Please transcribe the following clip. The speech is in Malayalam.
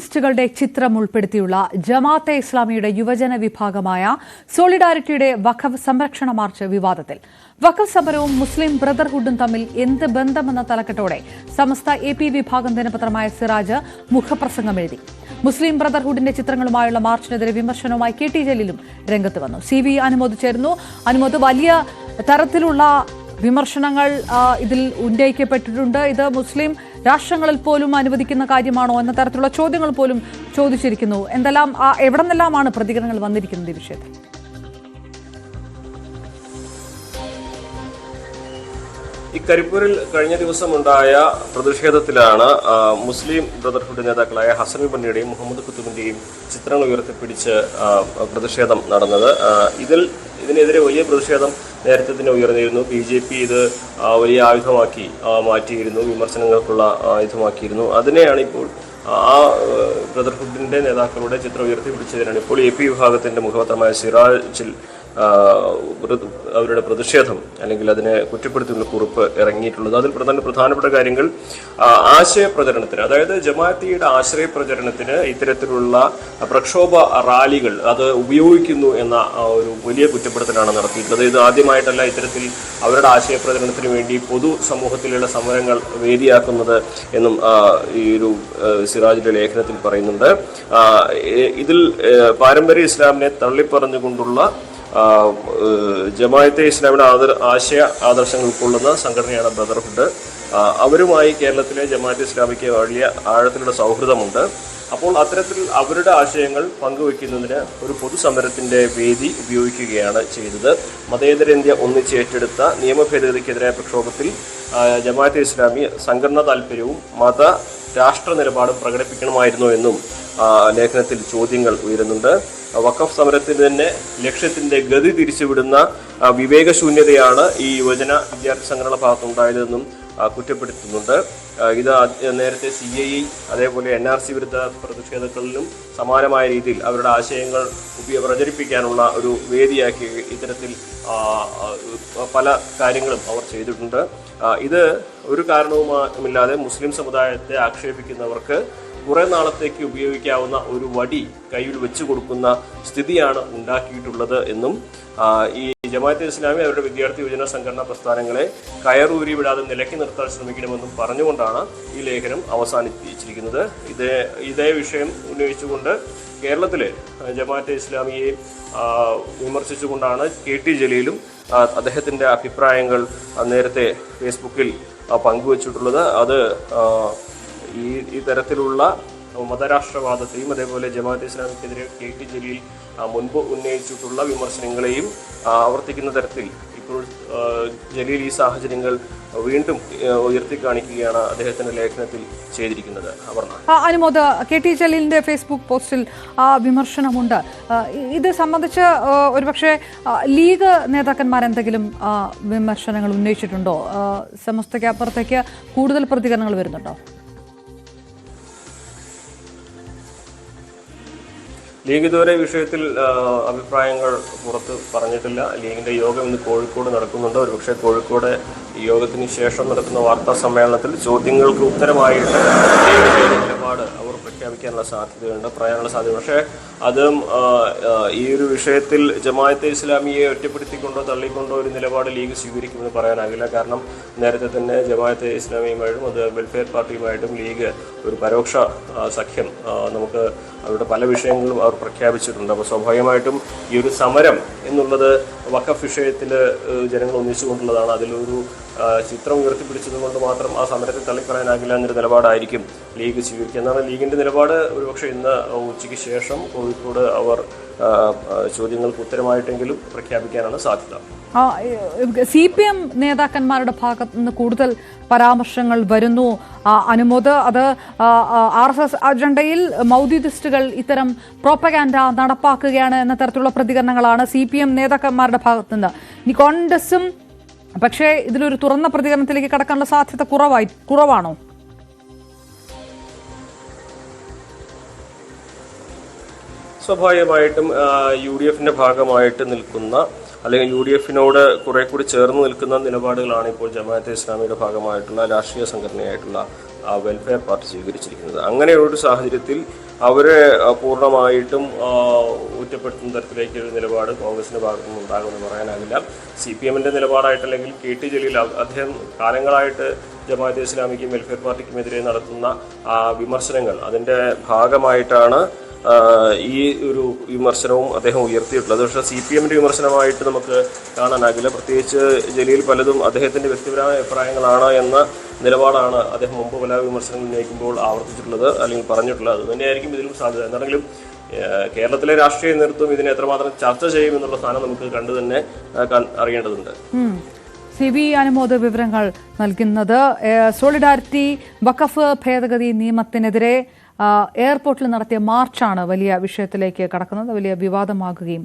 മൗദൂദിസ്റ്റുകളുടെ ചിത്രം ഉൾപ്പെടുത്തിയുള്ള ജമാഅത്തെ ഇസ്ലാമിയുടെ യുവജന വിഭാഗമായ സോളിഡാരിറ്റിയുടെ വഖഫ് സംരക്ഷണ മാർച്ച് വിവാദത്തിൽ. വഖഫ് സമരവും മുസ്ലിം ബ്രദർഹുഡും തമ്മിൽ എന്ത് ബന്ധമെന്ന തലക്കെട്ടോടെ സമസ്ത AP വിഭാഗം ദിനപത്രമായ സിറാജ് മുഖപ്രസംഗം എഴുതി. മുസ്ലിം ബ്രദർഹുഡിന്റെ ചിത്രങ്ങളുമായുള്ള മാർച്ചിനെതിരെ വിമർശനവുമായി KT ജലീലും രംഗത്ത് വന്നു. CV അനുമോദ് ചേർന്നു. അനുമോദ്, വലിയ തരത്തിലുള്ള വിമർശനങ്ങൾ ഇതിൽ ഉന്നയിക്കപ്പെട്ടിട്ടുണ്ട്. ഇത് മുസ്ലിം രാഷ്ട്രങ്ങളിൽ പോലും അനുവദിക്കുന്ന കാര്യമാണോ എന്ന തരത്തിലുള്ള ചോദ്യങ്ങൾ പോലും ചോദിച്ചിരിക്കുന്നു. എവിടെ നിന്നെല്ലാമാണ് പ്രതികരണങ്ങൾ വന്നിരിക്കുന്നത് ഈ വിഷയത്തിൽ? ഈ കരിപ്പൂരിൽ കഴിഞ്ഞ ദിവസം ഉണ്ടായ പ്രതിഷേധത്തിലാണ് മുസ്ലിം ബ്രദർഹുഡ് നേതാക്കളായ ഹസൻ ബണ്ണിയുടെയും മുഹമ്മദ് കുത്തുബിന്റെയും ചിത്രങ്ങൾ ഉയർത്തിപ്പിടിച്ച് പ്രതിഷേധം നടന്നത്. ഇതിനെതിരെ വലിയ പ്രതിഷേധം നേരത്തെ തന്നെ ഉയർന്നിരുന്നു. BJP ഇത് വലിയ ആയുധമാക്കി മാറ്റിയിരുന്നു, വിമർശനങ്ങൾക്കുള്ള ആയുധമാക്കിയിരുന്നു. അതിനെയാണ് ഇപ്പോൾ ആ ബ്രദർഹുഡിന്റെ നേതാക്കളുടെ ചിത്രം ഉയർത്തിപ്പിടിച്ചതിനാണ് ഇപ്പോൾ AP വിഭാഗത്തിന്റെ മുഖപത്രമായ സിറാജിൽ അവരുടെ പ്രതിഷേധം അല്ലെങ്കിൽ അതിനെ കുറ്റപ്പെടുത്തുന്ന കുറിപ്പ് ഇറങ്ങിയിട്ടുള്ളത്. അതിൽ പ്രധാനപ്പെട്ട കാര്യങ്ങൾ ആശയപ്രചരണത്തിന്, അതായത് ജമാഅത്തിയുടെ ആശയപ്രചരണത്തിന് ഇത്തരത്തിലുള്ള പ്രക്ഷോഭ റാലികൾ അത് ഉപയോഗിക്കുന്നു എന്ന ഒരു വലിയ കുറ്റപ്പെടുത്തലാണ് നടത്തിയിട്ടുള്ളത്. ഇത് ആദ്യമായിട്ടല്ല ഇത്തരത്തിൽ അവരുടെ ആശയപ്രചരണത്തിന് വേണ്ടി പൊതു സമൂഹത്തിലുള്ള സമരങ്ങൾ വേദിയാക്കുന്നത് എന്നും ഈ ഒരു സിറാജിന്റെ ലേഖനത്തിൽ പറയുന്നുണ്ട്. ഇതിൽ പാരമ്പര്യ ഇസ്ലാമിനെ തള്ളിപ്പറഞ്ഞുകൊണ്ടുള്ള ജമാഅത്തെ ഇസ്ലാമിയുടെ ആദർശങ്ങൾ ഉൾക്കൊള്ളുന്ന സംഘടനയാണ് ബ്രദർഹുഡ്. അവരുമായി കേരളത്തിലെ ജമാഅത്തെ ഇസ്ലാമിക്ക് വലിയ ആഴത്തിലുള്ള സൗഹൃദമുണ്ട്. അപ്പോൾ അത്തരത്തിൽ അവരുടെ ആശയങ്ങൾ പങ്കുവയ്ക്കുന്നതിന് ഒരു പൊതുസമരത്തിന്റെ വേദി ഉപയോഗിക്കുകയാണ് ചെയ്തത്. മതേതര ഇന്ത്യ ഒന്നിച്ച് ഏറ്റെടുത്ത നിയമഭേദഗതിക്കെതിരായ പ്രക്ഷോഭത്തിൽ ജമാഅത്തെ ഇസ്ലാമി സംഘടനാ താൽപര്യവും രാഷ്ട്ര നിലപാടും പ്രകടിപ്പിക്കണമായിരുന്നു എന്നും ലേഖനത്തിൽ ചോദ്യങ്ങൾ ഉയരുന്നുണ്ട്. വഖഫ് സമരത്തിന് തന്നെ ലക്ഷ്യത്തിന്റെ ഗതി തിരിച്ചുവിടുന്ന വിവേകശൂന്യതയാണ് ഈ യുവജന വിദ്യാർത്ഥി സംഘടന ഭാഗത്തുണ്ടായതെന്നും കുറ്റപ്പെടുത്തുന്നുണ്ട്. ഇത് നേരത്തെ CII അതേപോലെ NRC വിരുദ്ധ പ്രതിഷേധങ്ങളിലും സമാനമായ രീതിയിൽ അവരുടെ ആശയങ്ങൾ പ്രചരിപ്പിക്കാനുള്ള ഒരു വേദിയാക്കി ഇത്തരത്തിൽ പല കാര്യങ്ങളും അവർ ചെയ്തിട്ടുണ്ട്. ഇത് ഒരു കാരണവുമില്ലാതെ മുസ്ലിം സമുദായത്തെ ആക്ഷേപിക്കുന്നവർക്ക് കുറെ നാളത്തേക്ക് ഉപയോഗിക്കാവുന്ന ഒരു വടി കയ്യിൽ വെച്ചു കൊടുക്കുന്ന സ്ഥിതിയാണ് ഉണ്ടാക്കിയിട്ടുള്ളത് എന്നും ഈ ജമാഅത്തെ ഇസ്ലാമി അവരുടെ വിദ്യാർത്ഥി യുവജന സംഘടനാ പ്രസ്ഥാനങ്ങളെ കയറൂരി വിടാതെ നിലയ്ക്ക് നിർത്താൻ ശ്രമിക്കണമെന്നും പറഞ്ഞുകൊണ്ടാണ് ഈ ലേഖനം അവസാനിപ്പിച്ചിരിക്കുന്നത്. ഇതേ വിഷയം ഉന്നയിച്ചുകൊണ്ട് കേരളത്തിലെ ജമാഅത്തെ ഇസ്ലാമിയെ വിമർശിച്ചുകൊണ്ടാണ് KT ജലീലും അദ്ദേഹത്തിന്റെ അഭിപ്രായങ്ങൾ നേരത്തെ ഫേസ്ബുക്കിൽ പങ്കുവച്ചിട്ടുള്ളത്. അത് ഈ തരത്തിലുള്ള മതരാഷ്ട്രവാദത്തെയും അതേപോലെ ജമാഅത്തെ ഇസ്ലാമിക്കെതിരെ KT ജലീൽ മുൻപ് ഉന്നയിച്ചിട്ടുള്ള വിമർശനങ്ങളെയും ആവർത്തിക്കുന്ന തരത്തിൽ ഇപ്പോൾ ജലീൽ ഈ സാഹചര്യങ്ങൾ വീണ്ടും ഉയർത്തിക്കാണിക്കുകയാണ് അദ്ദേഹത്തിന്റെ ലേഖനത്തിൽ ചെയ്തിരിക്കുന്നത്. അനുമോദ്, KT ജലീലിന്റെ ഫേസ്ബുക്ക് പോസ്റ്റിൽ വിമർശനമുണ്ട്. ഇത് സംബന്ധിച്ച് ഒരുപക്ഷെ ലീഗ് നേതാക്കന്മാർ എന്തെങ്കിലും വിമർശനങ്ങൾ ഉന്നയിച്ചിട്ടുണ്ടോ? സമസ്തയ്ക്ക് അപ്പുറത്തേക്ക് കൂടുതൽ പ്രതികരണങ്ങൾ വരുന്നുണ്ടോ? ലീഗ് ഇതുവരെ വിഷയത്തിൽ അഭിപ്രായങ്ങൾ പുറത്ത് പറഞ്ഞിട്ടില്ല. ലീഗിന്റെ യോഗം ഇന്ന് കോഴിക്കോട് നടക്കുന്നുണ്ട്. ഒരുപക്ഷെ കോഴിക്കോട് ഈ യോഗത്തിന് ശേഷം നടക്കുന്ന വാർത്താ സമ്മേളനത്തിൽ ചോദ്യങ്ങൾക്ക് ഉത്തരമായിട്ട് ലീഗിന്റെ നിലപാട് അവർ പ്രഖ്യാപിക്കാനുള്ള സാധ്യതയുണ്ട്, പറയാനുള്ള സാധ്യത. പക്ഷേ അതും ഈ ഒരു വിഷയത്തിൽ ജമാഅത്തെ ഇസ്ലാമിയെ ഒറ്റപ്പെടുത്തിക്കൊണ്ടോ തള്ളിക്കൊണ്ടോ ഒരു നിലപാട് ലീഗ് സ്വീകരിക്കുമെന്ന് പറയാനാകില്ല. കാരണം നേരത്തെ തന്നെ ജമാഅത്തെ ഇസ്ലാമിയുമായിട്ടും അത് വെൽഫെയർ പാർട്ടിയുമായിട്ടും ലീഗ് ഒരു പരോക്ഷ സഖ്യം നമുക്ക് അവരുടെ പല വിഷയങ്ങളും അവർ പ്രഖ്യാപിച്ചിട്ടുണ്ട്. അപ്പോൾ സ്വാഭാവികമായിട്ടും ഈ ഒരു സമരം എന്നുള്ളത് വഖഫ് വിഷയത്തിൽ ജനങ്ങൾ ഒന്നിച്ചുകൊണ്ടുള്ളതാണ്. അതിലൊരു ചിത്രം ഉയർത്തിപ്പിടിച്ചത് കൊണ്ട് മാത്രം ആ സമരത്തെ തള്ളിപ്പറയാനാകില്ല എന്നൊരു നിലപാടായിരിക്കും ലീഗ് സ്വീകരിക്കുക എന്നാണ് ലീഗിന്റെ നിലപാട്. ഒരുപക്ഷെ ഇന്ന് ഉച്ചയ്ക്ക് ശേഷം കോഴിക്കോട് അവർ ചോദ്യങ്ങൾക്ക് ഉത്തരമായിട്ടെങ്കിലും പ്രഖ്യാപിക്കാനാണ് സാധ്യത. CPM നേതാക്കന്മാരുടെ ഭാഗത്ത് നിന്ന് കൂടുതൽ പരാമർശങ്ങൾ വരുന്നു. അനുമോദ്, അത് RSS അജണ്ടയിൽ മൗദൂദിസ്റ്റുകൾ ഇത്തരം പ്രോപ്പഗാൻഡ നടപ്പാക്കുകയാണ് എന്ന തരത്തിലുള്ള പ്രതികരണങ്ങളാണ് CPM നേതാക്കന്മാരുടെ ഭാഗത്ത് നിന്ന്. ഇനി കോൺഗ്രസും പക്ഷേ ഇതിലൊരു തുറന്ന പ്രതികരണത്തിലേക്ക് കടക്കാനുള്ള സാധ്യത കുറവാണോ? സ്വാഭാവികമായിട്ടും UDFന്റെ ഭാഗമായിട്ട് നിൽക്കുന്ന അല്ലെങ്കിൽ UDFനോട് കുറെ കൂടി ചേർന്ന് നിൽക്കുന്ന നിലപാടുകളാണ് ഇപ്പോൾ ജമാഅത്തെ ഇസ്ലാമിയുടെ ഭാഗമായിട്ടുള്ള രാഷ്ട്രീയ സംഘടനയായിട്ടുള്ള വെൽഫെയർ പാർട്ടി സ്വീകരിച്ചിരിക്കുന്നത്. അങ്ങനെയൊരു സാഹചര്യത്തിൽ അവരെ പൂർണ്ണമായിട്ടും കുറ്റപ്പെടുത്തുന്ന തരത്തിലേക്ക് ഒരു നിലപാട് കോൺഗ്രസിന്റെ ഭാഗത്തു നിന്ന് ഉണ്ടാകുമെന്ന് പറയാനാകില്ല. CPM-ന്റെ നിലപാടായിട്ടല്ലെങ്കിൽ KT ജലീൽ അദ്ദേഹം കാലങ്ങളായിട്ട് ജമാഅത്തെ ഇസ്ലാമിക്കും വെൽഫെയർ പാർട്ടിക്കുമെതിരെ നടത്തുന്ന വിമർശനങ്ങൾ അതിൻ്റെ ഭാഗമായിട്ടാണ് ഈ ഒരു വിമർശനവും അദ്ദേഹം ഉയർത്തിയിട്ടുള്ളത്. പക്ഷേ CPM-ന്റെ വിമർശനമായിട്ട് നമുക്ക് കാണാനാകില്ല. പ്രത്യേകിച്ച് ജലീൽ പലതും അദ്ദേഹത്തിൻ്റെ വ്യക്തിപരമായ അഭിപ്രായങ്ങളാണ് എന്ന നിലപാടാണ് അദ്ദേഹം മുമ്പ് പല വിമർശനങ്ങൾ ഉന്നയിക്കുമ്പോൾ ആവർത്തിച്ചിട്ടുള്ളത് അല്ലെങ്കിൽ പറഞ്ഞിട്ടുള്ളത്. അത് തന്നെയായിരിക്കും ഇതിലും സാധ്യത. എന്താണെങ്കിലും കേരളത്തിലെ രാഷ്ട്രീയ നേതൃത്വം ഇതിനെ എത്രമാത്രം ചർച്ച ചെയ്യുമെന്നുള്ള സ്ഥാനം നമുക്ക് കണ്ടു തന്നെ അറിയേണ്ടതുണ്ട്. CB അനുമോദ് വിവരങ്ങൾ നൽകുന്നത്. സോളിഡാരിറ്റി വഖഫ് ഭേദഗതി നിയമത്തിനെതിരെ എയർപോർട്ടിൽ നടത്തിയ മാർച്ചാണ് വലിയ വിഷയത്തിലേക്ക് കടക്കുന്നത്, വലിയ വിവാദമാകുകയും